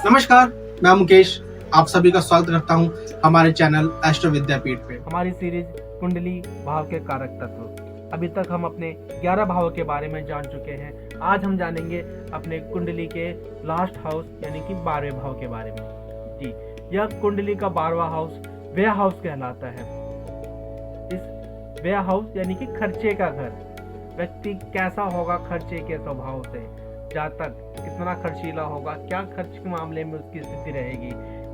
नमस्कार, मैं मुकेश आप सभी का स्वागत करता हूं हमारे चैनल एस्ट्रो विद्यापीठ पे। हमारी सीरीज कुंडली भाव के कारक तत्व। अभी तक हम अपने 11 भावों के बारे में जान चुके हैं। आज हम जानेंगे अपने कुंडली के लास्ट हाउस यानी कि 12वें भाव के बारे में। जी, यह कुंडली का 12वां हाउस व्यय हाउस कहलाता है। इस व्यय हाउस यानी कि खर्चे का घर। व्यक्ति कैसा होगा खर्चे के स्वभाव से, जातक कितना खर्चीला होगा, क्या खर्च के मामले में उसकी स्थिति रहेगी,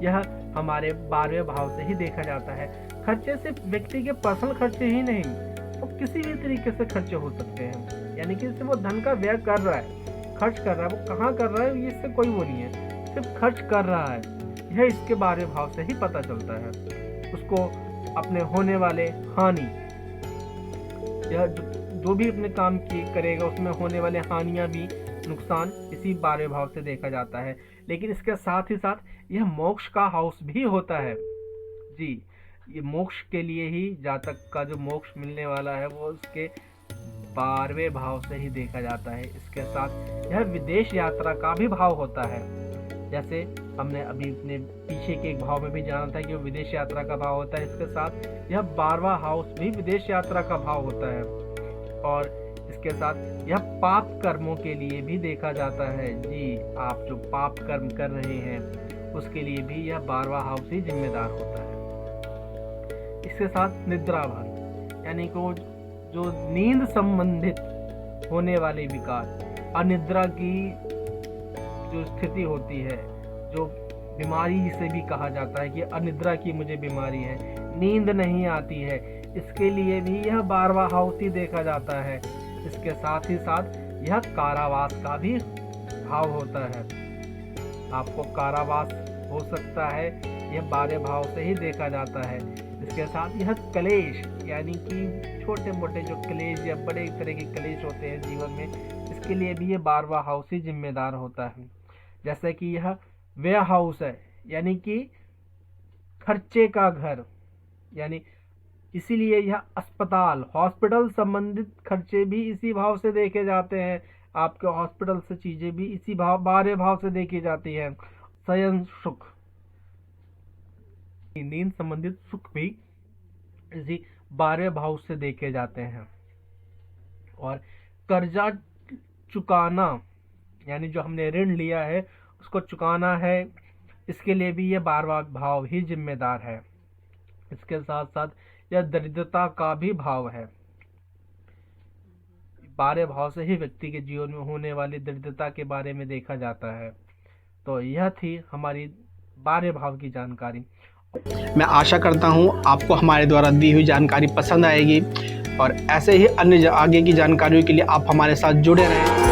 यह हमारे 12वें भाव से ही देखा जाता है। खर्चे सिर्फ व्यक्ति के पर्सनल खर्चे ही नहीं, वो किसी भी तरीके से खर्चे हो सकते हैं। यानी कि वो धन का व्यय कर रहा है, खर्च कर रहा है, वो कहाँ कर रहा है इससे कोई वो नहीं है, सिर्फ खर्च कर रहा है। यह इसके 12वें भाव से ही पता चलता है। उसको अपने होने वाले हानि, यह जो भी अपने काम की करेगा उसमें होने वाले हानियां भी, नुकसान इसी 12वें भाव से देखा जाता है। लेकिन इसके साथ ही साथ यह मोक्ष का हाउस भी होता है। जी, ये मोक्ष के लिए ही जातक का जो मोक्ष मिलने वाला है वो उसके 12वें भाव से ही देखा जाता है। इसके साथ यह विदेश यात्रा का भी भाव होता है। जैसे हमने अभी अपने पीछे के एक भाव में भी जाना था कि वो विदेश यात्रा का भाव होता है। इसके साथ यह 12वां हाउस भी विदेश यात्रा का भाव होता है। और इसके साथ यह पाप कर्मों के लिए भी देखा जाता है। जी, आप जो पाप कर्म कर रहे हैं उसके लिए भी यह 12वां हाउस ही जिम्मेदार होता है। इसके साथ निद्राभान यानी कि जो नींद संबंधित होने वाले विकार, अनिद्रा की जो स्थिति होती है, जो बीमारी जिसे भी कहा जाता है कि अनिद्रा की मुझे बीमारी है, नींद नहीं आती है, इसके लिए भी यह 12वां हाउस ही देखा जाता है। इसके साथ ही साथ यह कारावास का भी भाव होता है। आपको कारावास हो सकता है, यह 12वें भाव से ही देखा जाता है। इसके साथ यह क्लेश यानी कि छोटे मोटे जो क्लेश या बड़े तरह के क्लेश होते हैं जीवन में, इसके लिए भी यह 12वां हाउस ही जिम्मेदार होता है। जैसे कि यह व्यय हाउस है यानी कि खर्चे का घर, यानी इसीलिए यह अस्पताल, हॉस्पिटल संबंधित खर्चे भी इसी भाव से देखे जाते हैं। आपके हॉस्पिटल से चीजें भी इसी 12वें भाव से देखी जाती है। शयन सुख, नींद संबंधित सुख भी इसी 12वें भाव से देखे जाते हैं। और कर्जा चुकाना यानी जो हमने ऋण लिया है उसको चुकाना है, इसके लिए भी यह 12वां भाव ही जिम्मेदार है। इसके साथ साथ यह दरिद्रता का भी भाव है। 12वें भाव से ही व्यक्ति के जीवन में होने वाली दरिद्रता के बारे में देखा जाता है। तो यह थी हमारी 12वें भाव की जानकारी। मैं आशा करता हूं आपको हमारे द्वारा दी हुई जानकारी पसंद आएगी और ऐसे ही अन्य आगे की जानकारियों के लिए आप हमारे साथ जुड़े रहें।